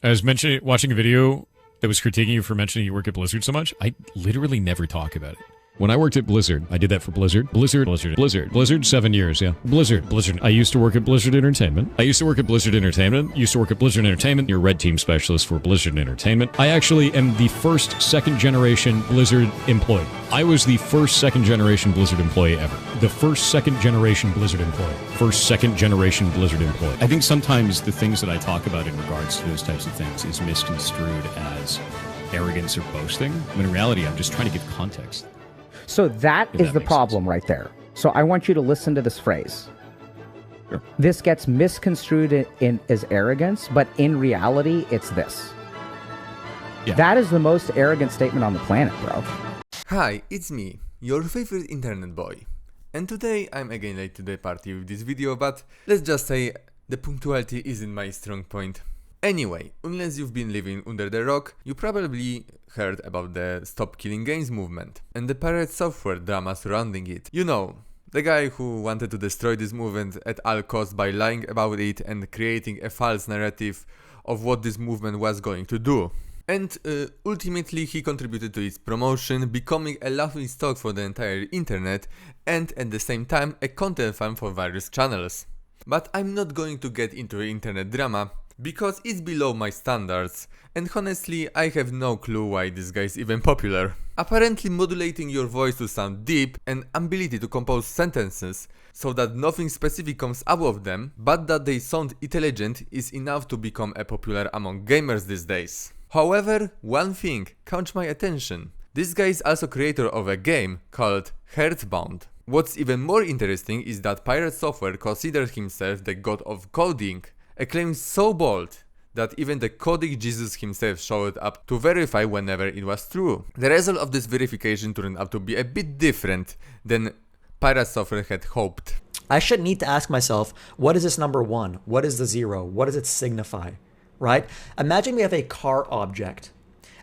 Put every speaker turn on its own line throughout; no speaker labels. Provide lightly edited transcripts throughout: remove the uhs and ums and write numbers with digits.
I was watching a video that was critiquing you for mentioning you work at Blizzard so much. I literally never talk about it. When I worked at Blizzard, I did that for Blizzard. Blizzard, 7 years, yeah. Blizzard. I used to work at Blizzard Entertainment. Used to work at Blizzard Entertainment, your red team specialist for Blizzard Entertainment. I actually am the first second-generation Blizzard employee. I was the first second-generation Blizzard employee ever. The first second-generation Blizzard employee. First second-generation Blizzard employee. I think sometimes the things that I talk about in regards to those types of things is misconstrued as arrogance or boasting, when in reality, I'm just trying to give context.
So that is the problem right there. So I want you to listen to this phrase.
Sure.
This gets misconstrued as arrogance, but in reality, it's this. Yeah. That is the most arrogant statement on the planet, bro.
Hi, it's me, your favorite internet boy. And today I'm again late to the party with this video, but let's just say the punctuality isn't my strong point. Anyway, unless you've been living under the rock, you probably heard about the Stop Killing Games movement and the Pirate Software drama surrounding it. You know, the guy who wanted to destroy this movement at all costs by lying about it and creating a false narrative of what this movement was going to do. And ultimately he contributed to its promotion, becoming a laughingstock for the entire internet and at the same time a content farm for various channels. But I'm not going to get into internet drama, because it's below my standards, and honestly I have no clue why this guy is even popular. Apparently modulating your voice to sound deep and ability to compose sentences so that nothing specific comes out of them, but that they sound intelligent is enough to become a popular among gamers these days. However, one thing caught my attention. This guy is also creator of a game called Heartbound. What's even more interesting is that Pirate Software considers himself the god of coding, a claim so bold that even the coding Jesus himself showed up to verify whenever it was true. The result of this verification turned out to be a bit different than Pirate Software had hoped.
I should need to ask myself, what is this number 1? What is the 0? What does it signify? Right? Imagine we have a car object,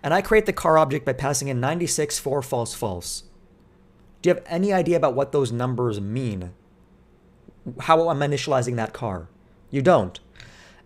and I create the car object by passing in 96, 4, false, false. Do you have any idea about what those numbers mean? How I'm initializing that car? You don't.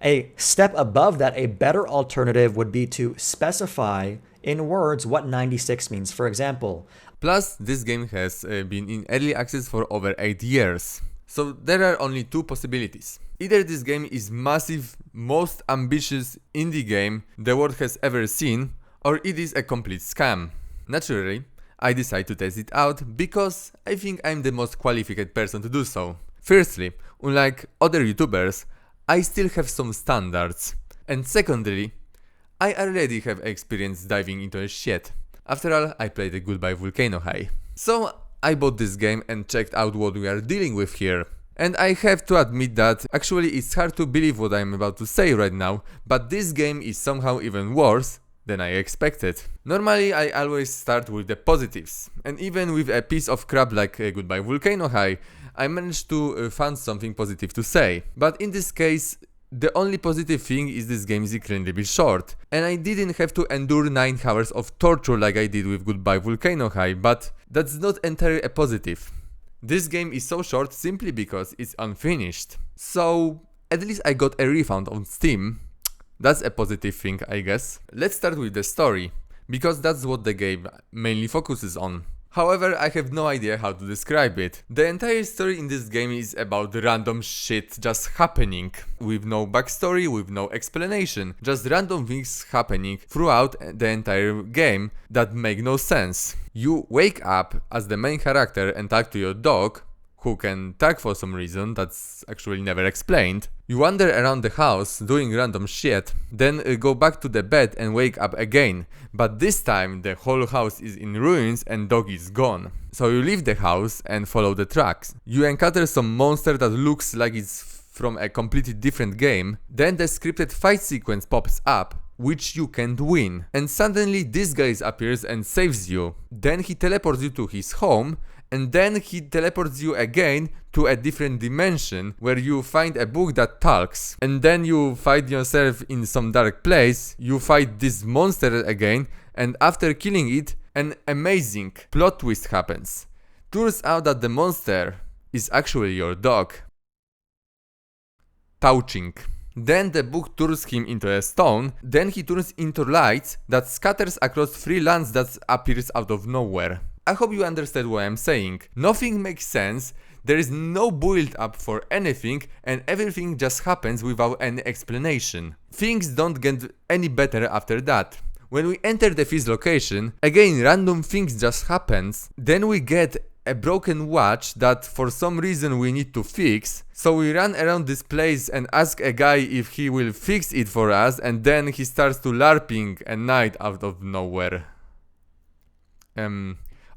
A step above that, a better alternative would be to specify in words what 96 means. For example,
plus this game has been in early access for over 8 years. So there are only two possibilities. Either this game is massive, most ambitious indie game the world has ever seen, or it is a complete scam. Naturally, I decide to test it out because I think I'm the most qualified person to do so. Firstly, unlike other YouTubers, I still have some standards. And secondly, I already have experience diving into a shit. After all, I played a Goodbye Volcano High. So I bought this game and checked out what we are dealing with here. And I have to admit that actually it's hard to believe what I'm about to say right now, but this game is somehow even worse than I expected. Normally I always start with the positives, and even with a piece of crap like Goodbye Volcano High, I managed to find something positive to say. But in this case, the only positive thing is this game is incredibly short, and I didn't have to endure 9 hours of torture like I did with Goodbye Volcano High, but that's not entirely a positive. This game is so short simply because it's unfinished. So at least I got a refund on Steam. That's a positive thing, I guess. Let's start with the story, because that's what the game mainly focuses on. However, I have no idea how to describe it. The entire story in this game is about random shit just happening, with no backstory, with no explanation, just random things happening throughout the entire game that make no sense. You wake up as the main character and talk to your dog, who can talk for some reason that's actually never explained. You wander around the house doing random shit, then go back to the bed and wake up again. But this time the whole house is in ruins and dog is gone. So you leave the house and follow the tracks. You encounter some monster that looks like it's from a completely different game. Then the scripted fight sequence pops up, which you can't win. And suddenly this guy appears and saves you. Then he teleports you to his home, and then he teleports you again to a different dimension where you find a book that talks. And then you find yourself in some dark place, you fight this monster again, and after killing it, an amazing plot twist happens. Turns out that the monster is actually your dog. Touching. then the book turns him into a stone, then he turns into lights that scatters across 3 lands that appears out of nowhere. I hope you understand what I'm saying. Nothing makes sense, there is no build up for anything and everything just happens without any explanation. Things don't get any better after that. When we enter the fizz location, again random things just happens, then we get a broken watch that for some reason we need to fix, so we run around this place and ask a guy if he will fix it for us, and then he starts to LARPing a night out of nowhere.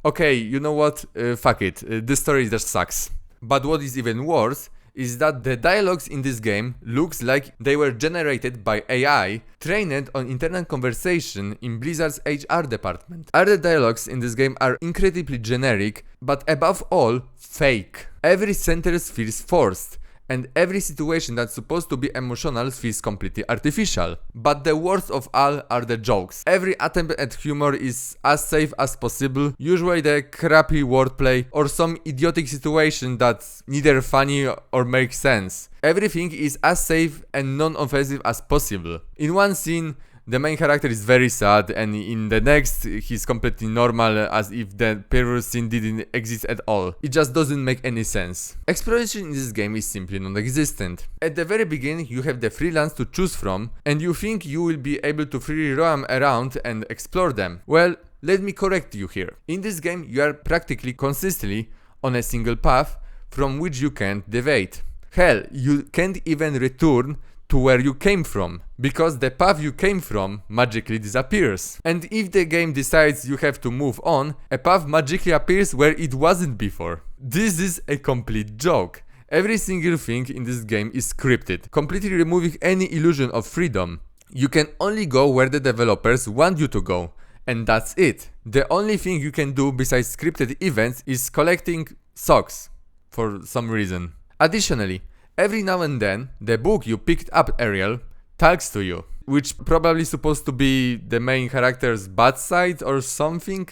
Okay, you know what? Fuck it. This story just sucks. But what is even worse is that the dialogues in this game looks like they were generated by AI trained on internal conversation in Blizzard's HR department. Other dialogues in this game are incredibly generic, but above all, fake. Every sentence feels forced, and every situation that's supposed to be emotional feels completely artificial. But the worst of all are the jokes. Every attempt at humor is as safe as possible, usually the crappy wordplay or some idiotic situation that's neither funny or makes sense. Everything is as safe and non-offensive as possible. In one scene, the main character is very sad, and in the next he's completely normal, as if the previous scene didn't exist at all. It just doesn't make any sense. Exploration in this game is simply non-existent. At the very beginning you have the 3 lands to choose from, and you think you will be able to freely roam around and explore them. Well, let me correct you here. In this game you are practically consistently on a single path from which you can't deviate. Hell, you can't even return to where you came from, because the path you came from magically disappears. And if the game decides you have to move on, a path magically appears where it wasn't before. This is a complete joke. Every single thing in this game is scripted, completely removing any illusion of freedom. You can only go where the developers want you to go, and that's it. The only thing you can do besides scripted events is collecting socks, for some reason. Additionally, every now and then, the book you picked up, Ariel, talks to you, which probably supposed to be the main character's bad side or something,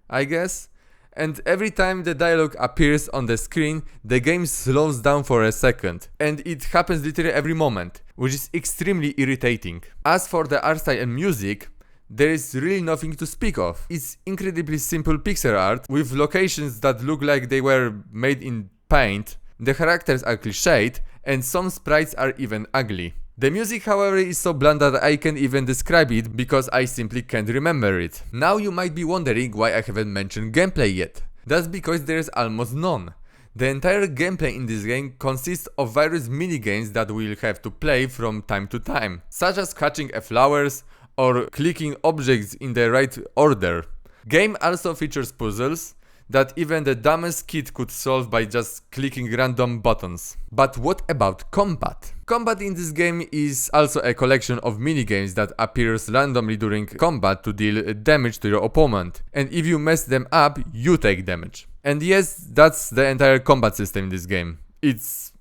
I guess. And every time the dialogue appears on the screen, the game slows down for a second, and it happens literally every moment, which is extremely irritating. As for the art style and music, there is really nothing to speak of. It's incredibly simple pixel art with locations that look like they were made in paint. The characters are cliched, and some sprites are even ugly. The music, however, is so bland that I can't even describe it because I simply can't remember it. Now you might be wondering why I haven't mentioned gameplay yet. That's because there is almost none. The entire gameplay in this game consists of various minigames that we'll have to play from time to time, such as catching flowers or clicking objects in the right order. Game also features puzzles that even the dumbest kid could solve by just clicking random buttons. But what about combat? Combat in this game is also a collection of minigames that appears randomly during combat to deal damage to your opponent, and if you mess them up, you take damage. And yes, that's the entire combat system in this game. It's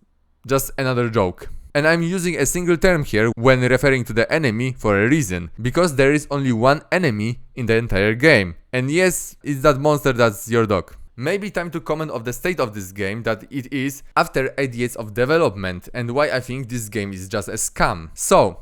just another joke. And I'm using a single term here when referring to the enemy for a reason, because there is only one enemy in the entire game. And yes, it's that monster that's your dog. Maybe time to comment on the state of this game that it is after 8 years of development, and why I think this game is just a scam. So,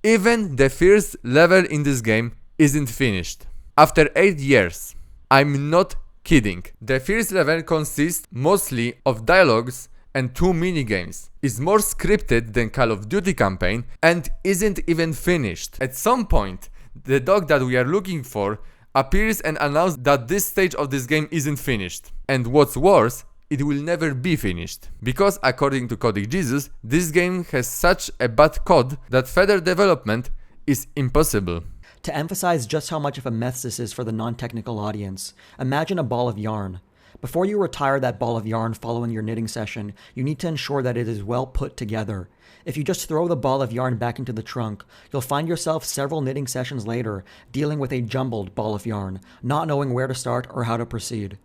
even the first level in this game isn't finished. After 8 years. I'm not kidding. The first level consists mostly of dialogues and 2 minigames, is more scripted than Call of Duty campaign, and isn't even finished. At some point, the dog that we are looking for appears and announces that this stage of this game isn't finished. And what's worse, it will never be finished. Because according to Coding Jesus, this game has such a bad code that further development is impossible.
To emphasize just how much of a mess this is for the non-technical audience, imagine a ball of yarn. Before you retire that ball of yarn following your knitting session, you need to ensure that it is well put together. If you just throw the ball of yarn back into the trunk, you'll find yourself several knitting sessions later dealing with a jumbled ball of yarn, not knowing where to start or how to proceed.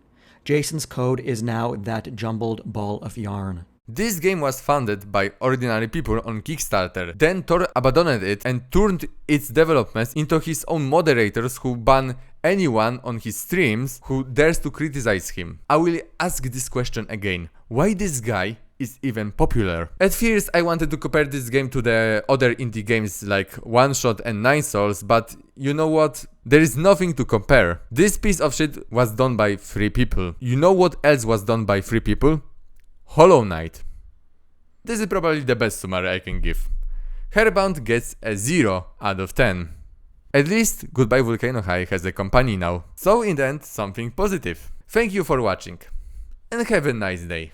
Jason's code is now that jumbled ball of yarn.
This game was funded by ordinary people on Kickstarter. Then Thor abandoned it and turned its developments into his own moderators who ban anyone on his streams who dares to criticize him. I will ask this question again. Why this guy is even popular. At first I wanted to compare this game to the other indie games like One Shot and Nine Souls, but you know what? There is nothing to compare. This piece of shit was done by 3 people. You know what else was done by 3 people? Hollow Knight. This is probably the best summary I can give. Heartbound gets a 0 out of 10. At least Goodbye Volcano High has a company now. So in the end, something positive. Thank you for watching and have a nice day.